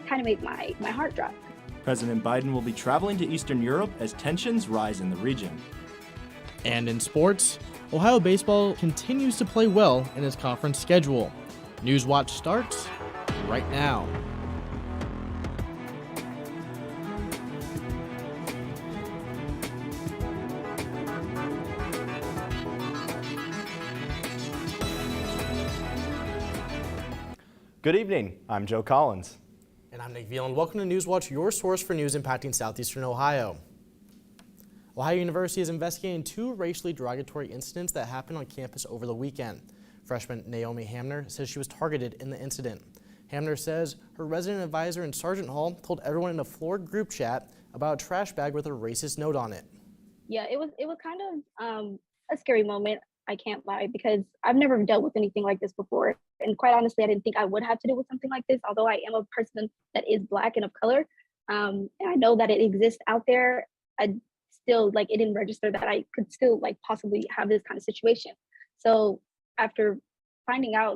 kind of make my heart drop. President Biden will be traveling to Eastern Europe as tensions rise in the region. And in sports, Ohio baseball continues to play well in its conference schedule. Newswatch starts right now. Good evening, I'm Joe Collins. And I'm Nick Veal, and welcome to Newswatch, your source for news impacting southeastern Ohio. Ohio University is investigating 2 racially derogatory incidents that happened on campus over the weekend. Freshman Naomi Hamner says she was targeted in the incident. Hamner says her resident advisor in Sergeant Hall told everyone in a floor group chat about a trash bag with a racist note on it. Yeah, it was kind of a scary moment. I can't lie, because I've never dealt with anything like this before. And quite honestly, I didn't think I would have to deal with something like this, although I am a person that is Black and of color. And I know that it exists out there. I still, it didn't register that I could still possibly have this kind of situation. So after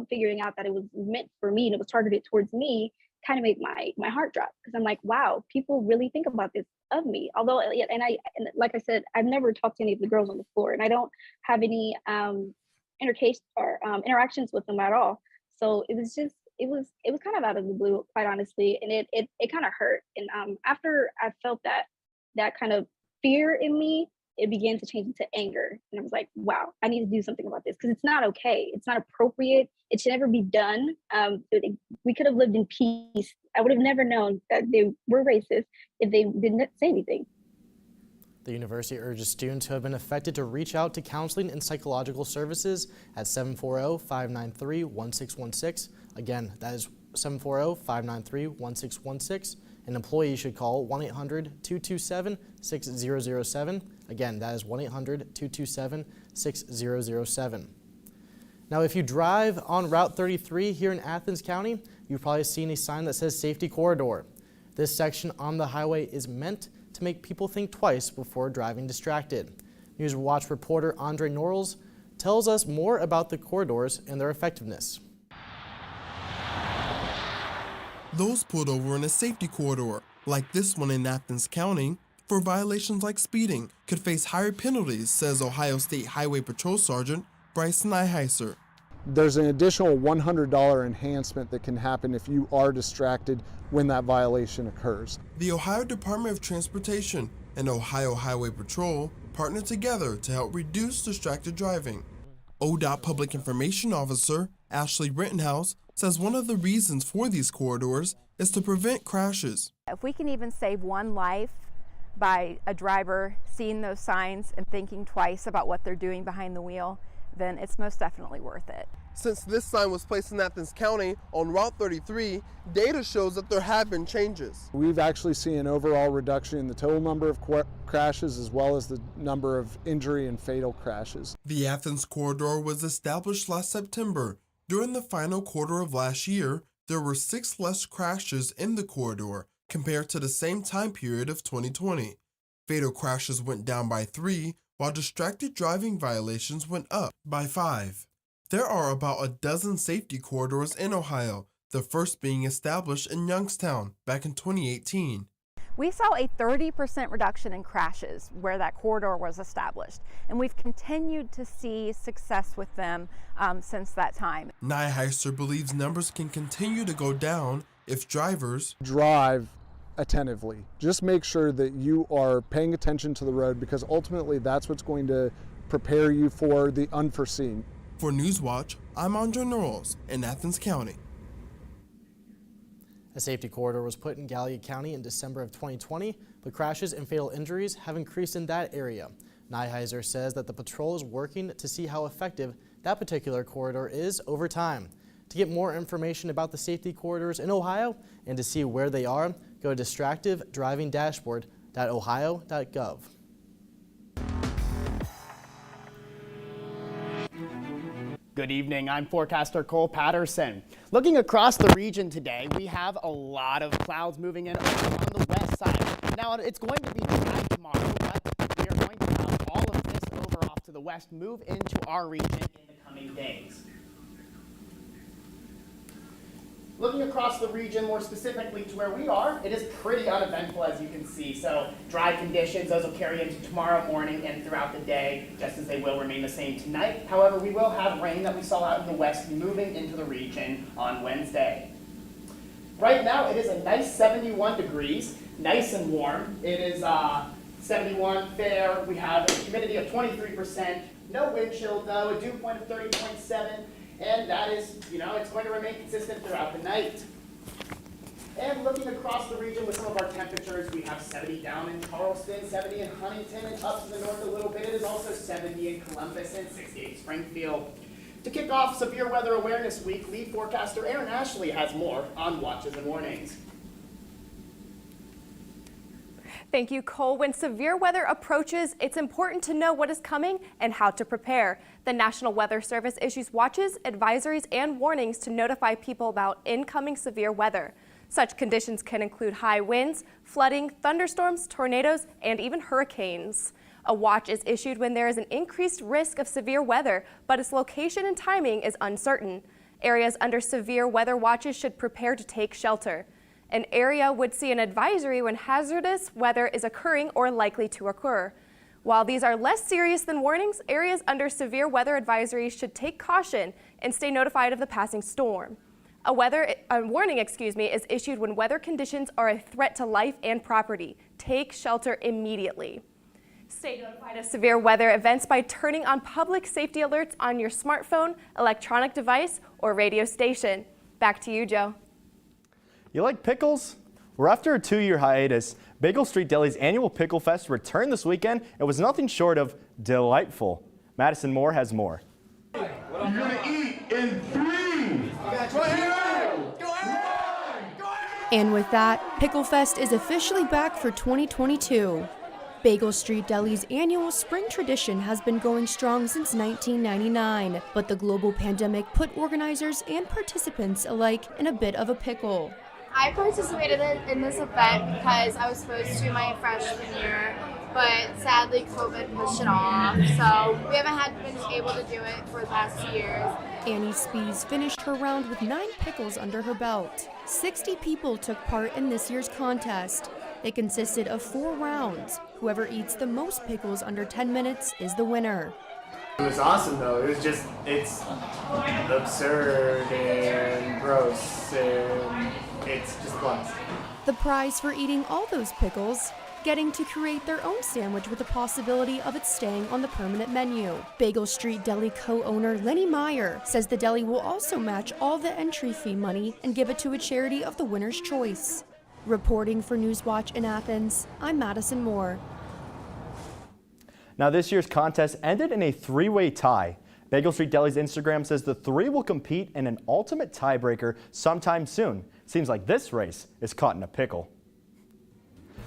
figuring out that it was meant for me and it was targeted towards me, kind of made my heart drop, because I'm like, wow, people really think about this of me. Although, and like I said, I've never talked to any of the girls on the floor, and I don't have any interactions with them at all. So it was kind of out of the blue, quite honestly, and it kind of hurt. And after I felt that kind of fear in me, it began to change into anger. And I was like, wow, I need to do something about this, because it's not okay. It's not appropriate. It should never be done. We could have lived in peace. I would have never known that they were racist if they didn't say anything. The university urges students who have been affected to reach out to counseling and psychological services at 740-593-1616. Again, that is 740-593-1616. An employee should call 1-800-227-6007. Again, that is 1-800-227-6007. Now, if you drive on Route 33 here in Athens County, you've probably seen a sign that says Safety Corridor. This section on the highway is meant to make people think twice before driving distracted. Newswatch reporter Andre Norrells tells us more about the corridors and their effectiveness. Those pulled over in a safety corridor, like this one in Athens County, for violations like speeding, could face higher penalties, says Ohio State Highway Patrol Sergeant Bryson Iheiser. There's an additional $100 enhancement that can happen if you are distracted when that violation occurs. The Ohio Department of Transportation and Ohio Highway Patrol partner together to help reduce distracted driving. ODOT Public Information Officer Ashley Rittenhouse says one of the reasons for these corridors is to prevent crashes. If we can even save one life by a driver seeing those signs and thinking twice about what they're doing behind the wheel, then it's most definitely worth it. Since this sign was placed in Athens County on Route 33, data shows that there have been changes. We've actually seen an overall reduction in the total number of crashes as well as the number of injury and fatal crashes. The Athens corridor was established last September. During the final quarter of last year, there were 6 less crashes in the corridor compared to the same time period of 2020. Fatal crashes went down by 3, while distracted driving violations went up by 5. There are about a dozen safety corridors in Ohio, the first being established in Youngstown back in 2018. We saw a 30% reduction in crashes where that corridor was established, and we've continued to see success with them since that time. Iheiser believes numbers can continue to go down if drivers drive attentively. Just make sure that you are paying attention to the road, because ultimately that's what's going to prepare you for the unforeseen. For Newswatch, I'm Andre Norrells in Athens County. A safety corridor was put in Gallaudet County in December of 2020, but crashes and fatal injuries have increased in that area. Iheiser says that the patrol is working to see how effective that particular corridor is over time. To get more information about the safety corridors in Ohio and to see where they are, go to distractivedrivingdashboard.ohio.gov. Good evening, I'm forecaster Cole Patterson. Looking across the region today, we have a lot of clouds moving in over on the west side. Now, it's going to be dry tomorrow, but we are going to have all of this over off to the west move into our region in the coming days. Looking across the region, more specifically to where we are, it is pretty uneventful as you can see. So dry conditions, those will carry into tomorrow morning and throughout the day, just as they will remain the same tonight. However, we will have rain that we saw out in the west moving into the region on Wednesday. Right now, it is a nice 71 degrees, nice and warm. It is 71 fair. We have a humidity of 23%, no wind chill though, a dew point of 30.7. And that is, it's going to remain consistent throughout the night. And looking across the region with some of our temperatures, we have 70 down in Charleston, 70 in Huntington, and up to the north a little bit, it is also 70 in Columbus and 68 Springfield. To kick off Severe Weather Awareness Week, lead forecaster Aaron Ashley has more on watches and warnings. Thank you, Cole. When severe weather approaches, it's important to know what is coming and how to prepare. The National Weather Service issues watches, advisories, and warnings to notify people about incoming severe weather. Such conditions can include high winds, flooding, thunderstorms, tornadoes, and even hurricanes. A watch is issued when there is an increased risk of severe weather, but its location and timing is uncertain. Areas under severe weather watches should prepare to take shelter. An area would see an advisory when hazardous weather is occurring or likely to occur. While these are less serious than warnings, areas under severe weather advisories should take caution and stay notified of the passing storm. A warning is issued when weather conditions are a threat to life and property. Take shelter immediately. Stay notified of severe weather events by turning on public safety alerts on your smartphone, electronic device, or radio station. Back to you, Joe. You like pickles? Well, after a 2-year hiatus, Bagel Street Deli's annual Pickle Fest returned this weekend. It was nothing short of delightful. Madison Moore has more. You're gonna eat in 3, 2, 1. And with that, Pickle Fest is officially back for 2022. Bagel Street Deli's annual spring tradition has been going strong since 1999, but the global pandemic put organizers and participants alike in a bit of a pickle. I participated in this event because I was supposed to my freshman year, but sadly COVID pushed it off, so we haven't been able to do it for the past 2 years. Annie Spees finished her round with 9 pickles under her belt. 60 people took part in this year's contest. It consisted of 4 rounds. Whoever eats the most pickles under 10 minutes is the winner. It was awesome though. It's absurd and gross and it's just blast. The prize for eating all those pickles, getting to create their own sandwich with the possibility of it staying on the permanent menu. Bagel Street Deli co-owner Lenny Meyer says the deli will also match all the entry fee money and give it to a charity of the winner's choice. Reporting for Newswatch in Athens, I'm Madison Moore. Now this year's contest ended in a 3-way tie. Bagel Street Deli's Instagram says the 3 will compete in an ultimate tiebreaker sometime soon. Seems like this race is caught in a pickle.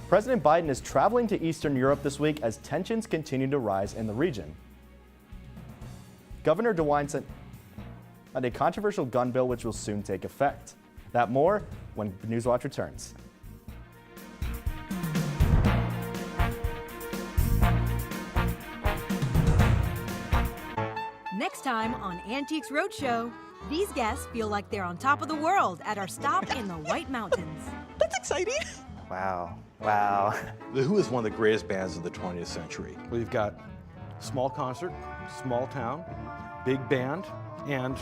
President Biden is traveling to Eastern Europe this week as tensions continue to rise in the region. Governor DeWine signed a controversial gun bill which will soon take effect. That more when Newswatch returns. Next time on Antiques Roadshow, these guests feel like they're on top of the world at our stop in the White Mountains. That's exciting. Wow. The Who is one of the greatest bands of the 20th century. We've got small concert, small town, big band, and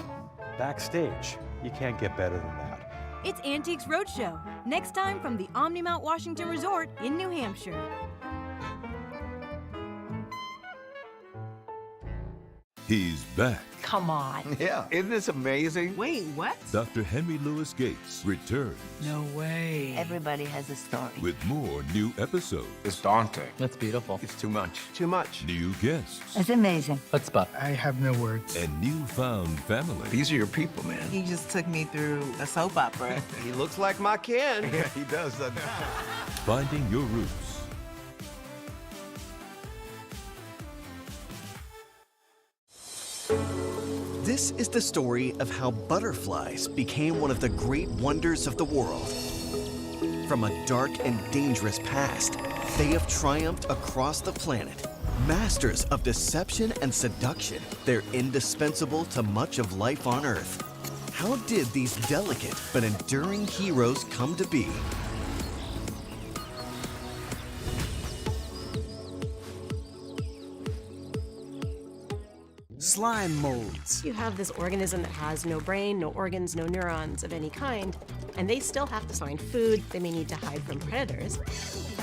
backstage. You can't get better than that. It's Antiques Roadshow, next time from the Omni Mount Washington Resort in New Hampshire. He's back. Come on. Yeah, isn't this amazing? Wait, what? Dr. Henry Louis Gates returns. No way. Everybody has a story. With more new episodes. It's daunting. That's beautiful. It's too much. Too much. New guests. It's amazing. Let's spot. I have no words. And newfound family. These are your people, man. He just took me through a soap opera. He looks like my kid. Yeah, he does, doesn't he? Finding your roots. This is the story of how butterflies became one of the great wonders of the world. From a dark and dangerous past, they have triumphed across the planet. Masters of deception and seduction, they're indispensable to much of life on Earth. How did these delicate but enduring heroes come to be? Slime molds. You have this organism that has no brain, no organs, no neurons of any kind, and they still have to find food. They may need to hide from predators.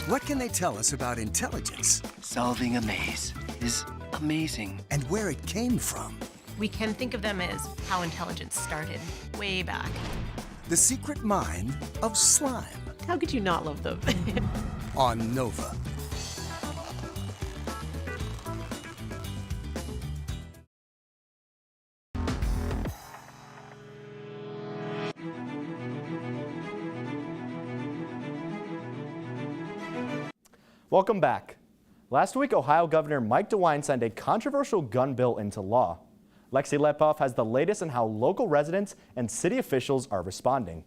What can they tell us about intelligence? Solving a maze is amazing. And where it came from. We can think of them as how intelligence started way back. The secret mind of slime. How could you not love them? On Nova. Welcome back. Last week, Ohio Governor Mike DeWine signed a controversial gun bill into law. Lexi Lepoff has the latest on how local residents and city officials are responding.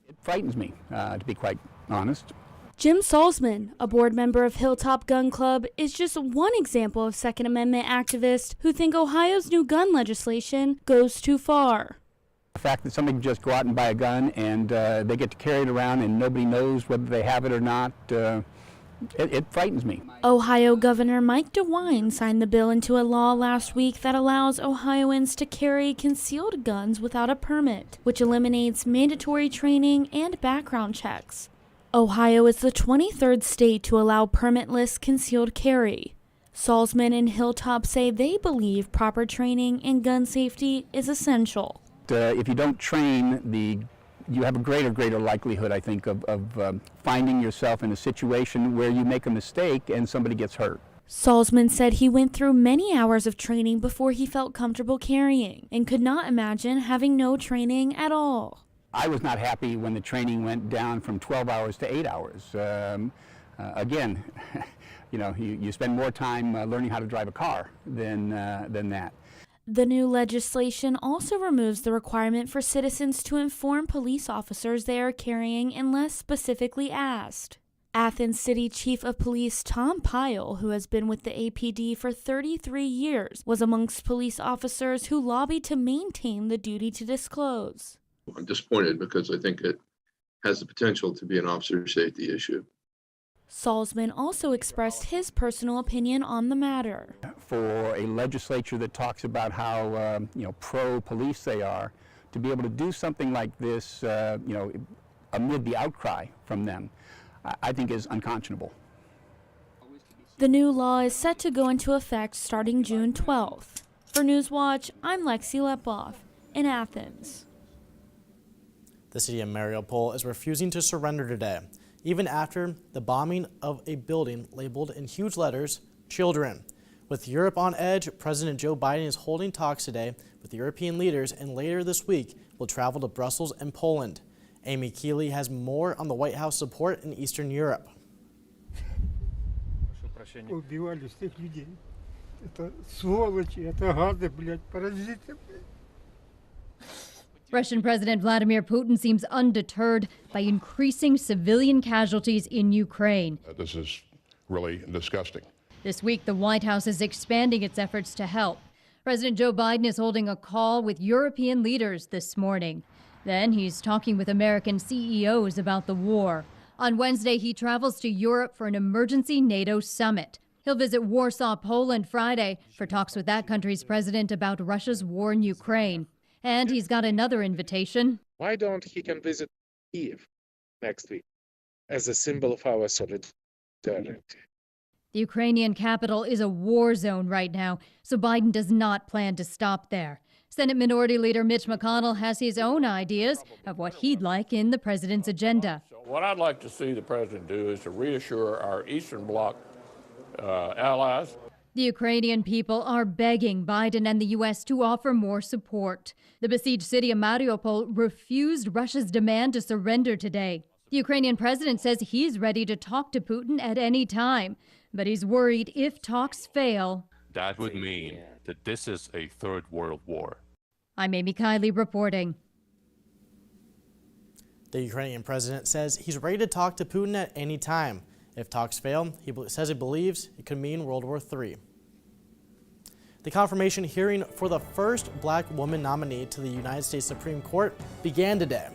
It frightens me, to be quite honest. Jim Salzman, a board member of Hilltop Gun Club, is just one example of Second Amendment activists who think Ohio's new gun legislation goes too far. The fact that somebody can just go out and buy a gun and they get to carry it around and nobody knows whether they have it or not, it frightens me. Ohio Governor Mike DeWine signed the bill into a law last week that allows Ohioans to carry concealed guns without a permit, which eliminates mandatory training and background checks. Ohio is the 23rd state to allow permitless concealed carry. Salzman and Hilltop say they believe proper training in gun safety is essential. If you don't train, you have a greater likelihood, I think, of finding yourself in a situation where you make a mistake and somebody gets hurt. Salzman said he went through many hours of training before he felt comfortable carrying and could not imagine having no training at all. I was not happy when the training went down from 12 hours to 8 hours. Again, you spend more time learning how to drive a car than that. The new legislation also removes the requirement for citizens to inform police officers they are carrying unless specifically asked. Athens City Chief of Police Tom Pyle, who has been with the APD for 33 years, was amongst police officers who lobbied to maintain the duty to disclose. I'm disappointed because I think it has the potential to be an officer safety issue. Salzman also expressed his personal opinion on the matter. For a legislature that talks about how pro-police they are, to be able to do something like this, amid the outcry from them, I think is unconscionable. The new law is set to go into effect starting June 12th. For Newswatch, I'm Lexi Lepoff in Athens. The city of Mariupol is refusing to surrender today, even after the bombing of a building labeled in huge letters, "Children." With Europe on edge, President Joe Biden is holding talks today with European leaders and later this week will travel to Brussels and Poland. Amy Keeley has more on the White House support in Eastern Europe. Убивали всех людей. Это сволочи, это гады, блядь, паразиты. Russian President Vladimir Putin seems undeterred by increasing civilian casualties in Ukraine. This is really disgusting. This week, the White House is expanding its efforts to help. President Joe Biden is holding a call with European leaders this morning. Then he's talking with American CEOs about the war. On Wednesday, he travels to Europe for an emergency NATO summit. He'll visit Warsaw, Poland Friday for talks with that country's president about Russia's war in Ukraine. And he's got another invitation. Why don't he can visit Kyiv next week as a symbol of our solidarity? The Ukrainian capital is a war zone right now, so Biden does not plan to stop there. Senate Minority Leader Mitch McConnell has his own ideas of what he'd like in the president's agenda. What I'd like to see the president do is to reassure our Eastern Bloc allies. The Ukrainian people are begging Biden and the U.S. to offer more support. The besieged city of Mariupol refused Russia's demand to surrender today. The Ukrainian president says he's ready to talk to Putin at any time, but he's worried if talks fail. That would mean that this is a third world war. I'm Amy Kiley reporting. The Ukrainian president says he's ready to talk to Putin at any time. If talks fail, he says he believes it could mean World War III. The confirmation hearing for the first black woman nominee to the United States Supreme Court began today.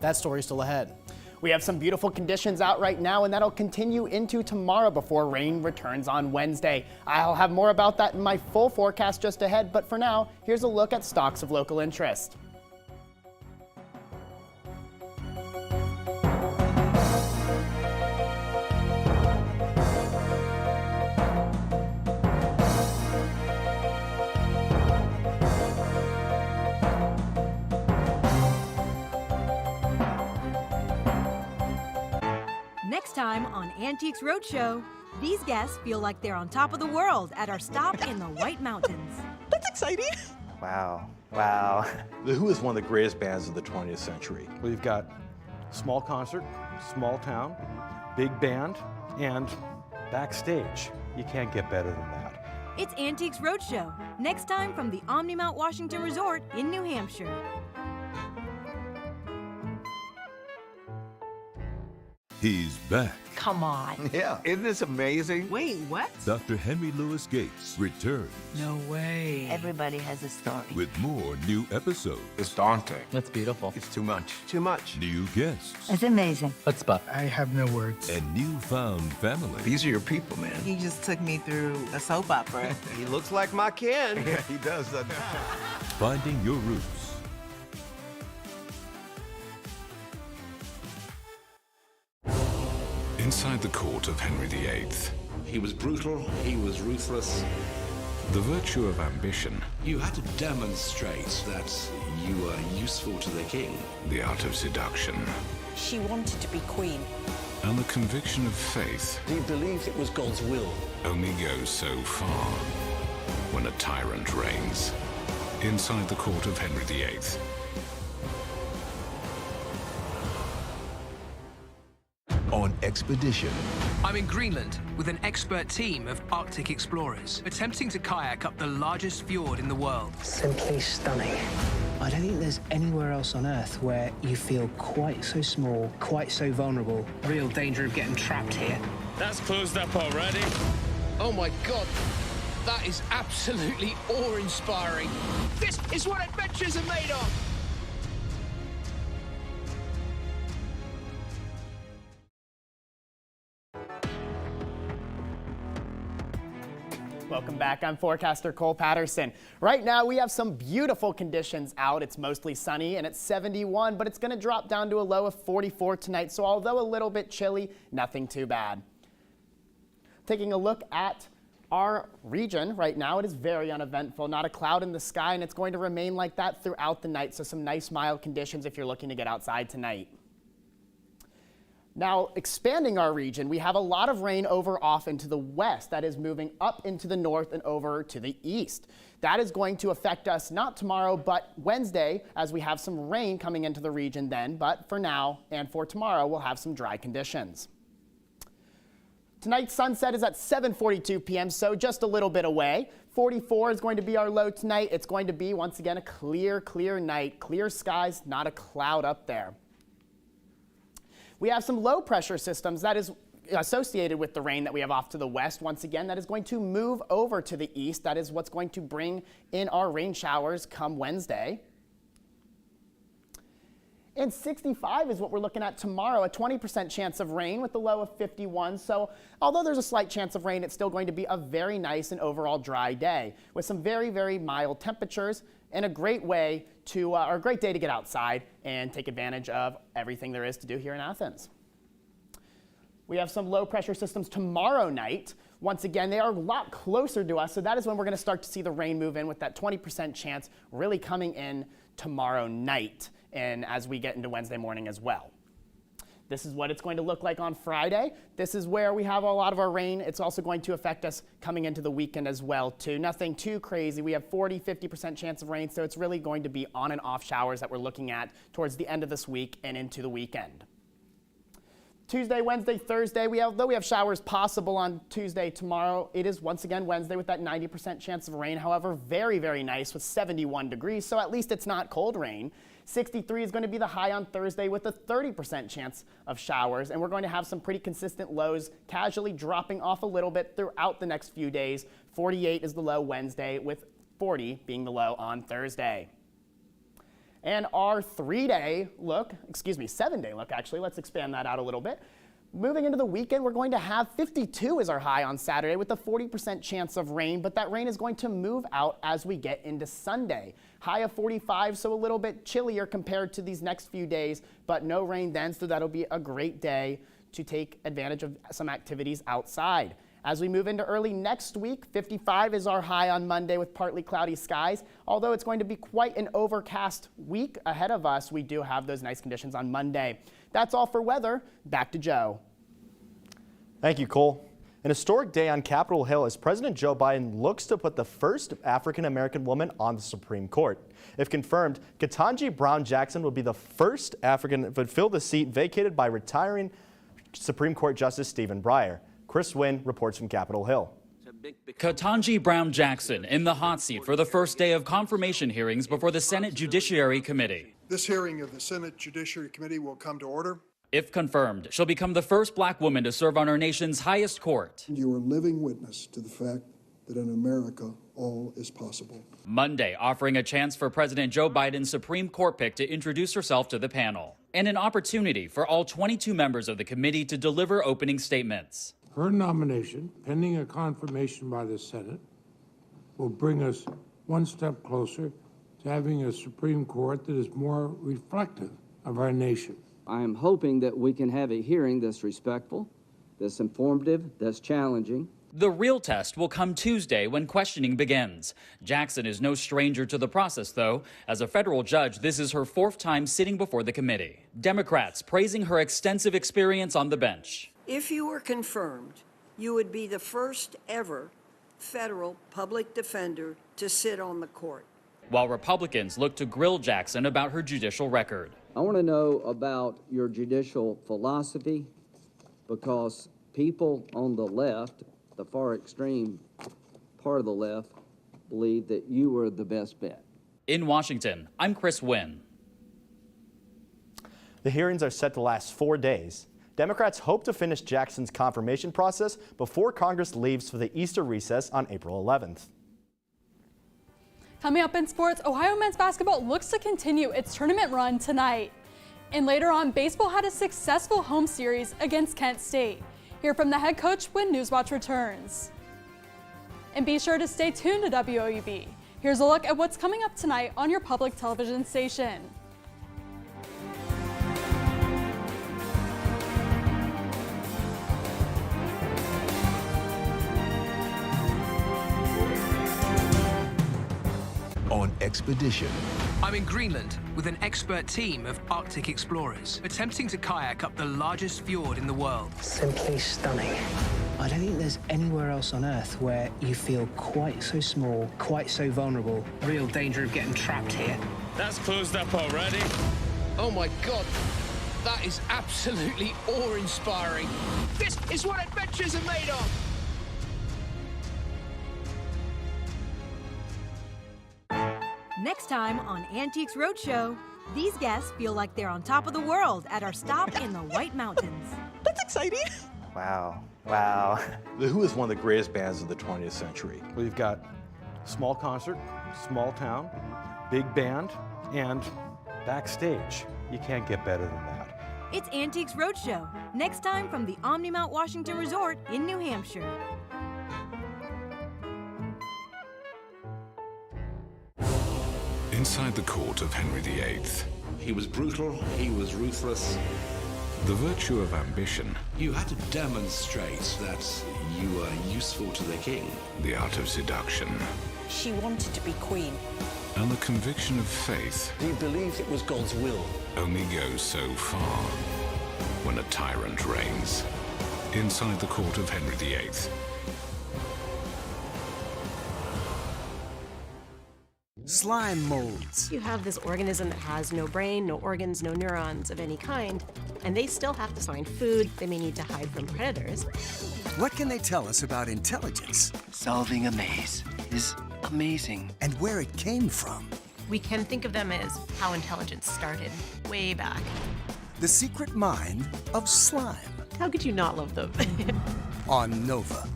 That story still ahead. We have some beautiful conditions out right now, and that'll continue into tomorrow before rain returns on Wednesday. I'll have more about that in my full forecast just ahead, but for now, here's a look at stocks of local interest. Next time on Antiques Roadshow, these guests feel like they're on top of the world at our stop in the White Mountains. That's exciting. Wow. Wow. The Who is one of the greatest bands of the 20th century. We've got small concert, small town, big band, and backstage. You can't get better than that. It's Antiques Roadshow, next time from the Omni Mount Washington Resort in New Hampshire. He's back. Come on. Yeah, isn't this amazing? Wait, what? Dr. Henry Louis Gates returns No way. Everybody has a story. with more new episodes, It's daunting. That's beautiful. It's too much. Too much. new guests, It's amazing. Chutzpah. I have no words. and newfound family. These are your people, man. He just took me through a soap opera. He looks like my kid. Yeah, he does, doesn't he? Finding your roots. Inside the court of Henry VIII, He was brutal, he was ruthless. the virtue of ambition, You had to demonstrate that you were useful to the king. the art of seduction, She wanted to be queen. and the conviction of faith He believed it was God's will. only goes so far when a tyrant reigns. Inside the court of Henry VIII. On expedition, I'm in Greenland with an expert team of Arctic explorers, attempting to kayak up the largest fjord in the world. Simply stunning. I don't think there's anywhere else on Earth where you feel quite so small, quite so vulnerable. Real danger of getting trapped here. That's closed up already. Oh my God, that is absolutely awe-inspiring. This is what adventures are made of. Welcome back. I'm forecaster Cole Patterson. Right now we have some beautiful conditions out. It's mostly sunny and it's 71, but it's going to drop down to a low of 44 tonight. So although a little bit chilly, nothing too bad. Taking a look at our region right now, it is very uneventful. Not a cloud in the sky, and it's going to remain like that throughout the night. So some nice mild conditions if you're looking to get outside tonight. Now, expanding our region, we have a lot of rain over off into the west. That is moving up into the north and over to the east. That is going to affect us not tomorrow, but Wednesday, as we have some rain coming into the region then. But for now and for tomorrow, we'll have some dry conditions. Tonight's sunset is at 7:42 p.m., so just a little bit away. 44 is going to be our low tonight. It's going to be, once again, a clear night. Clear skies, not a cloud up there. We have some low pressure systems that is associated with the rain that we have off to the west. Once again, that is going to move over to the east. That is what's going to bring in our rain showers come Wednesday. And 65 is what we're looking at tomorrow, a 20% chance of rain with the low of 51. So although there's a slight chance of rain, it's still going to be a very nice and overall dry day with some very mild temperatures and a great way to, or a great day to get outside and take advantage of everything there is to do here in Athens. We have some low pressure systems tomorrow night. Once again, they are a lot closer to us, so that is when we're going to start to see the rain move in with that 20% chance really coming in tomorrow night and as we get into Wednesday morning as well. This is what it's going to look like on Friday. This is where we have a lot of our rain. It's also going to affect us coming into the weekend as well too. Nothing too crazy. We have 50% chance of rain, so it's really going to be on and off showers that we're looking at towards the end of this week and into the weekend. Tuesday, Wednesday, Thursday, though we have showers possible on Tuesday tomorrow, it is once again Wednesday with that 90% chance of rain. However, very nice with 71 degrees, so at least it's not cold rain. 63 is going to be the high on Thursday with a 30% chance of showers. And we're going to have some pretty consistent lows casually dropping off a little bit throughout the next few days. 48 is the low Wednesday with 40 being the low on Thursday. And our 7-day look actually, let's expand that out a little bit. Moving into the weekend, we're going to have 52 as our high on Saturday with a 40% chance of rain, but that rain is going to move out as we get into Sunday. High of 45, so a little bit chillier compared to these next few days, but no rain then, so that'll be a great day to take advantage of some activities outside. As we move into early next week, 55 is our high on Monday with partly cloudy skies. Although it's going to be quite an overcast week ahead of us, we do have those nice conditions on Monday. That's all for weather. Back to Joe. Thank you, Cole. An historic day on Capitol Hill as President Joe Biden looks to put the first African-American woman on the Supreme Court. If confirmed, Ketanji Brown Jackson will be the first African to fill the seat vacated by retiring Supreme Court Justice Stephen Breyer. Chris Wynn reports from Capitol Hill. Ketanji Brown Jackson in the hot seat for the first day of confirmation hearings before the Senate Judiciary Committee. This hearing of the Senate Judiciary Committee will come to order. If confirmed, she'll become the first black woman to serve on our nation's highest court. You are living witness to the fact that in America, all is possible. Monday, offering a chance for President Joe Biden's Supreme Court pick to introduce herself to the panel, and an opportunity for all 22 members of the committee to deliver opening statements. Her nomination, pending a confirmation by the Senate, will bring us one step closer to having a Supreme Court that is more reflective of our nation. I am hoping that we can have a hearing that's respectful, that's informative, that's challenging. The real test will come Tuesday when questioning begins. Jackson is no stranger to the process, though. As a federal judge, this is her 4th time sitting before the committee. Democrats praising her extensive experience on the bench. If you were confirmed, you would be the first ever federal public defender to sit on the court. While Republicans look to grill Jackson about her judicial record. I want to know about your judicial philosophy, because people on the left, the far extreme part of the left, believe that you were the best bet. In Washington, I'm Chris Wynn. The hearings are set to last 4 days. Democrats hope to finish Jackson's confirmation process before Congress leaves for the Easter recess on April 11th. Coming up in sports, Ohio men's basketball looks to continue its tournament run tonight. And later on, baseball had a successful home series against Kent State. Hear from the head coach when Newswatch returns. And be sure to stay tuned to WOUB. Here's a look at what's coming up tonight on your public television station. On expedition. I'm in Greenland with an expert team of Arctic explorers, attempting to kayak up the largest fjord in the world. Simply stunning. I don't think there's anywhere else on Earth where you feel quite so small, quite so vulnerable. Real danger of getting trapped here. That's closed up already. Oh my God, that is absolutely awe-inspiring. This is what adventures are made of. Next time on Antiques Roadshow, these guests feel like they're on top of the world at our stop in the White Mountains. That's exciting. Wow. Wow. The Who is one of the greatest bands of the 20th century. We've got small concert, small town, big band, and backstage. You can't get better than that. It's Antiques Roadshow, next time from the Omni Mount Washington Resort in New Hampshire. Inside the court of Henry VIII. He was brutal, he was ruthless. The virtue of ambition. You had to demonstrate that you were useful to the king. The art of seduction. She wanted to be queen. And the conviction of faith. He believed it was God's will. Only goes so far when a tyrant reigns. Inside the court of Henry VIII. Slime molds. You have this organism that has no brain, no organs, no neurons of any kind, and they still have to find food. They may need to hide from predators. What can they tell us about intelligence? Solving a maze is amazing. And where it came from. We can think of them as how intelligence started way back. The secret mind of slime. How could you not love them? On Nova.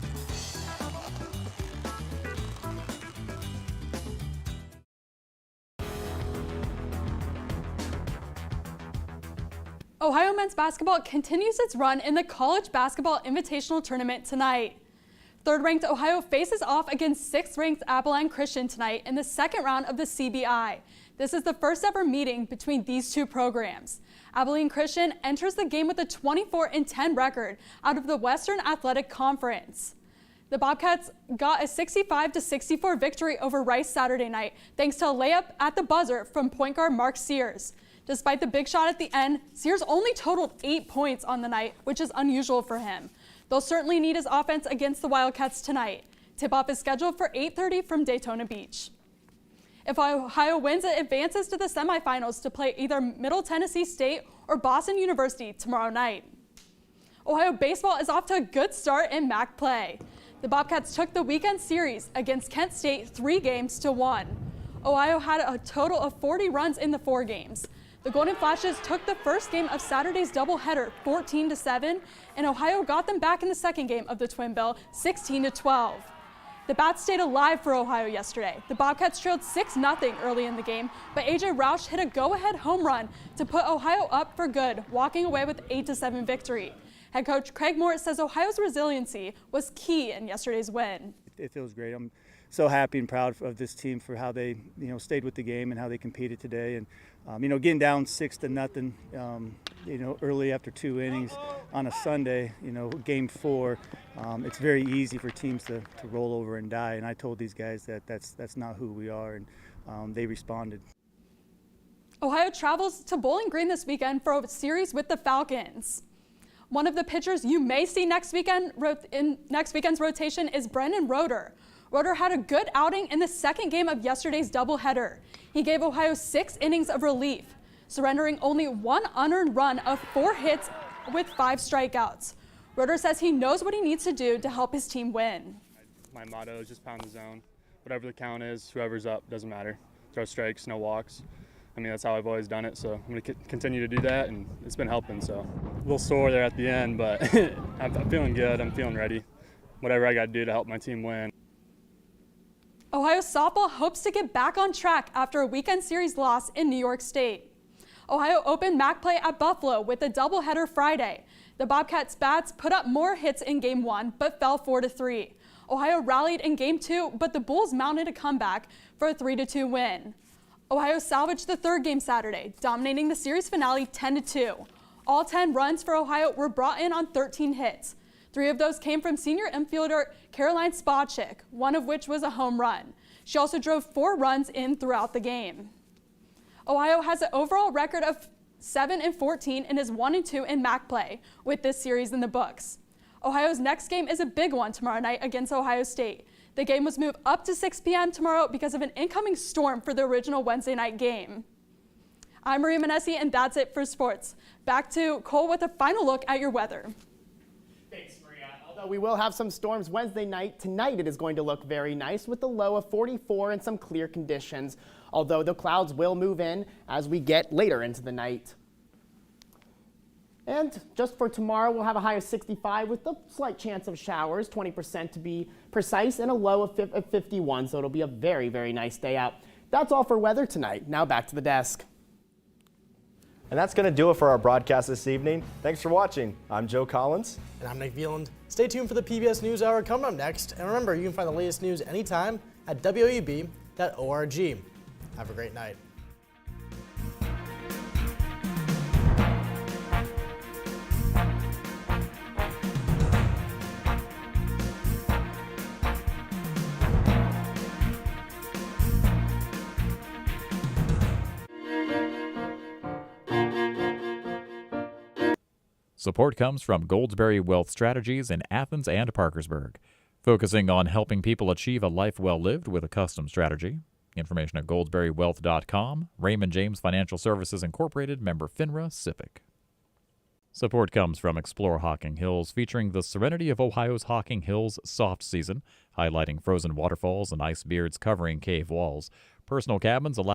Ohio men's basketball continues its run in the College Basketball Invitational Tournament tonight. Third-ranked Ohio faces off against sixth-ranked Abilene Christian tonight in the second round of the CBI. This is the first ever meeting between these two programs. Abilene Christian enters the game with a 24-10 record out of the Western Athletic Conference. The Bobcats got a 65-64 victory over Rice Saturday night thanks to a layup at the buzzer from point guard Mark Sears. Despite the big shot at the end, Sears only totaled 8 points on the night, which is unusual for him. They'll certainly need his offense against the Wildcats tonight. Tip-off is scheduled for 8:30 from Daytona Beach. If Ohio wins, it advances to the semifinals to play either Middle Tennessee State or Boston University tomorrow night. Ohio baseball is off to a good start in MAC play. The Bobcats took the weekend series against Kent State 3-1. Ohio had a total of 40 runs in the 4 games. The Golden Flashes took the first game of Saturday's doubleheader 14-7, and Ohio got them back in the second game of the Twin Bill 16-12. The Bats stayed alive for Ohio yesterday. The Bobcats trailed 6-0 early in the game, but A.J. Roush hit a go-ahead home run to put Ohio up for good, walking away with 8-7 victory. Head coach Craig Moore says Ohio's resiliency was key in yesterday's win. It feels great. I'm so happy and proud of this team for how they, stayed with the game and how they competed today. And getting down 6-0, early after 2 innings on a Sunday, game 4, it's very easy for teams to roll over and die. And I told these guys that that's not who we are, and they responded. Ohio travels to Bowling Green this weekend for a series with the Falcons. One of the pitchers you may see next weekend's rotation is Brendan Roeder. Roeder had a good outing in the second game of yesterday's doubleheader. He gave Ohio 6 innings of relief, surrendering only 1 unearned run of 4 hits with 5 strikeouts. Roeder says he knows what he needs to do to help his team win. My motto is just pound the zone. Whatever the count is, whoever's up, doesn't matter. Throw strikes, no walks. That's how I've always done it, so I'm going to continue to do that, and it's been helping. So a little sore there at the end, but I'm feeling good. I'm feeling ready. Whatever I got to do to help my team win. Ohio softball hopes to get back on track after a weekend series loss in New York State. Ohio opened MAC play at Buffalo with a doubleheader Friday. The Bobcats bats put up more hits in Game 1, but fell 4-3. Ohio rallied in Game 2, but the Bulls mounted a comeback for a 3-2 win. Ohio salvaged the third game Saturday, dominating the series finale 10-2. All 10 runs for Ohio were brought in on 13 hits. 3 of those came from senior infielder Caroline Spacek, one of which was a home run. She also drove 4 runs in throughout the game. Ohio has an overall record of 7-14 and is 1-2 in MAC play with this series in the books. Ohio's next game is a big one tomorrow night against Ohio State. The game was moved up to 6 p.m. tomorrow because of an incoming storm for the original Wednesday night game. I'm Maria Manessi, and that's it for sports. Back to Cole with a final look at your weather. Thanks, Maria. Although we will have some storms Wednesday night, tonight it is going to look very nice with a low of 44 and some clear conditions, although the clouds will move in as we get later into the night. And just for tomorrow, we'll have a high of 65 with a slight chance of showers, 20% to be precise, and a low of 51, so it'll be a very, very nice day out. That's all for weather tonight. Now back to the desk. And that's going to do it for our broadcast this evening. Thanks for watching. I'm Joe Collins. And I'm Nick Veland. Stay tuned for the PBS NewsHour coming up next. And remember, you can find the latest news anytime at WOUB.org. Have a great night. Support comes from Goldsberry Wealth Strategies in Athens and Parkersburg, focusing on helping people achieve a life well lived with a custom strategy. Information at goldsberrywealth.com. Raymond James Financial Services Incorporated, member FINRA, SIPC. Support comes from Explore Hocking Hills, featuring the serenity of Ohio's Hocking Hills soft season, highlighting frozen waterfalls and ice beards covering cave walls. Personal cabins allow